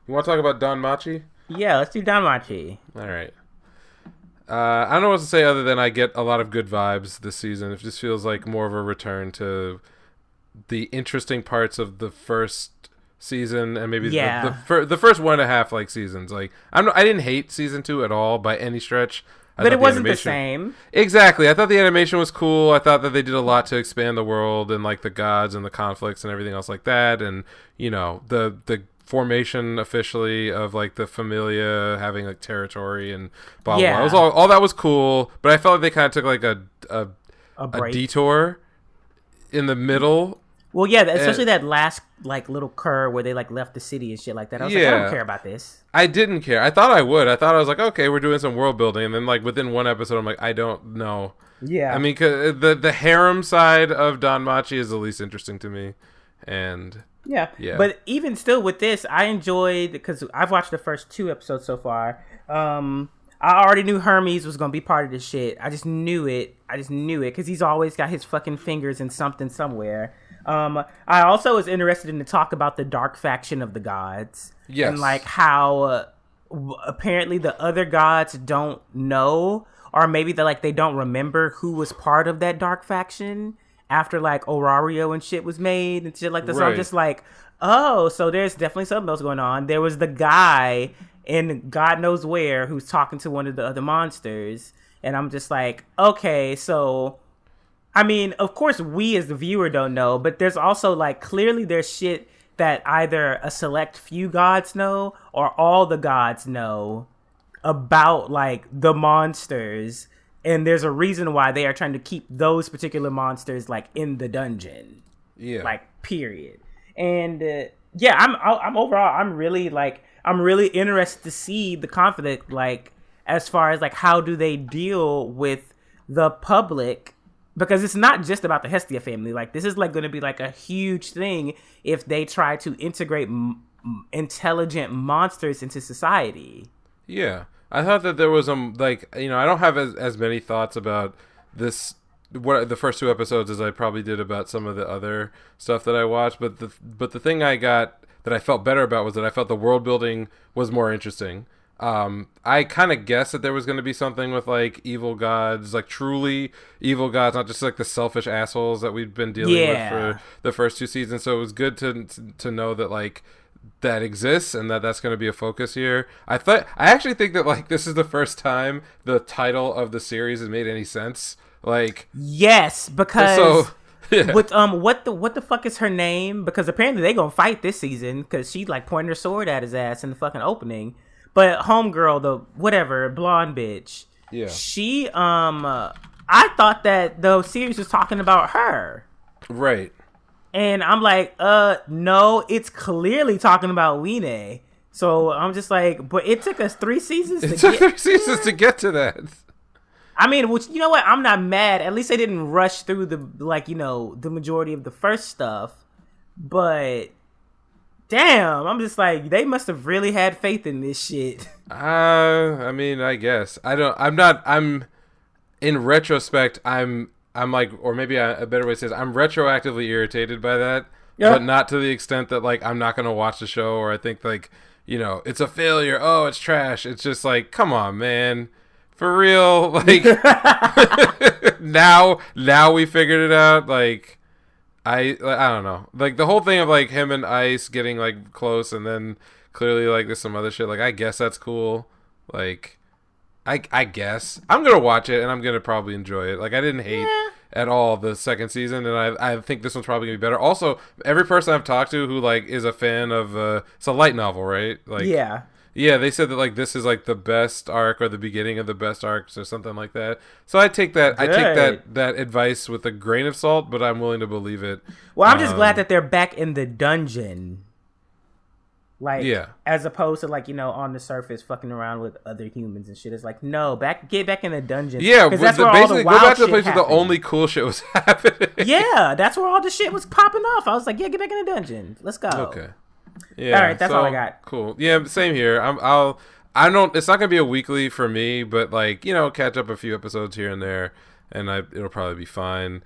You want to talk about Danmachi? Yeah, let's do Danmachi. All right. I don't know what to say other than I get a lot of good vibes this season. It just feels like more of a return to the interesting parts of the first season and maybe Yeah, the first 1.5 seasons. I didn't hate season 2 at all by any stretch. I but thought it the wasn't the animation same. exactly. I thought the animation was cool. I thought that they did a lot to expand the world and like the gods and the conflicts and everything else like that. And the formation officially of like the Familia having like territory and blah blah blah. It was Yeah, all that was cool. But I felt like they kind of took like a a break. detour in the middle. Well, yeah, And especially that last like little curve where they like left the city and shit like that. I was like, I don't yeah, care about this. I didn't care. I thought I would. I thought I was like, okay, we're doing some world building, and then like within one episode, I'm like, I don't know. I Yeah, mean, 'cause the harem side of Danmachi is the least interesting to me, and yeah. yeah, But even still, with this, I enjoyed because I've watched the first 2 episodes so far. I already knew Hermes was gonna be part of this shit. I just knew it. I just knew it because he's always got his fucking fingers in something somewhere. I also was interested in to talk about the dark faction of the gods and like yes, how apparently the other gods don't know, or maybe they don't remember who was part of that dark faction after like Orario and shit was made and shit like that. So I'm right, just like, oh, so there's definitely something else going on. There was the guy in God knows where who's talking to one of the other monsters, and I'm just like, okay, so I mean, of course, we as the viewer don't know, but there's also like clearly there's shit that either a select few gods know or all the gods know about like the monsters, and there's a reason why they are trying to keep those particular monsters like in the dungeon, yeah, like period. And yeah, I'm overall I'm really interested to see the conflict like as far as like how do they deal with the public, because it's not just about the Hestia family. Like this is like going to be like a huge thing if they try to integrate intelligent monsters into society. yeah. I thought that there was I don't have as many thoughts about this what the first 2 episodes as I probably did about some of the other stuff that I watched, but the thing I got that I felt better about was that I felt the world building was more interesting. I kind of guessed that there was going to be something with like evil gods, like truly evil gods, not just like the selfish assholes that we've been dealing with Yeah. for the first 2 seasons. So it was good to know that like that exists and that's going to be a focus here. I actually think that like this is the first time the title of the series has made any sense. Like Yes, so, because yeah, with what the fuck is her name? Because apparently they gonna fight this season because she like pointed her sword at his ass in the fucking opening. But homegirl, the whatever blonde bitch, yeah, she I thought that the series was talking about her, right. and I'm like, no, it's clearly talking about Weené. So I'm just like, but it took us 3 seasons It to took get 3 seasons there. to get to that. I mean, which you know what? I'm not mad. At least they didn't rush through the the majority of the first stuff. But damn, I'm just like they must have really had faith in this shit. I mean, I guess I don't. I'm not. I'm in retrospect. I'm like, or maybe a better way to say is I'm retroactively irritated by that, but Yeah. not to the extent that like I'm not gonna watch the show or I think like it's a failure. Oh, it's trash. It's just like, come on, man, for real. Like now we figured it out. Like I don't know. Like the whole thing of like him and Ice getting like close and then clearly like there's some other shit. Like I guess that's cool. Like I guess I'm gonna watch it and I'm gonna probably enjoy it. Like I didn't hate Yeah. at all the second season, and I think this one's probably gonna be better. Also, every person I've talked to who like is a fan of it's a light novel, right? Like Yeah. yeah, they said that like this is like the best arc or the beginning of the best arcs or something like that. So I take Good. that advice with a grain of salt, but I'm willing to believe it. Well, I'm just glad Um, that they're back in the dungeon. Like yeah, as opposed to like, on the surface fucking around with other humans and shit. It's like, no, get back in the dungeon. yeah. Because that's But where all the basically, go wild back to the shit place where the happened. only cool shit was happening. Yeah, that's where all the shit was popping off. I was like, yeah, get back in the dungeon. Let's go. Okay. All Yeah. right, that's all I So got. cool. Yeah. Same here. I'll. I don't. It's not gonna be a weekly for me, but like catch up a few episodes here and there, and it'll probably be fine.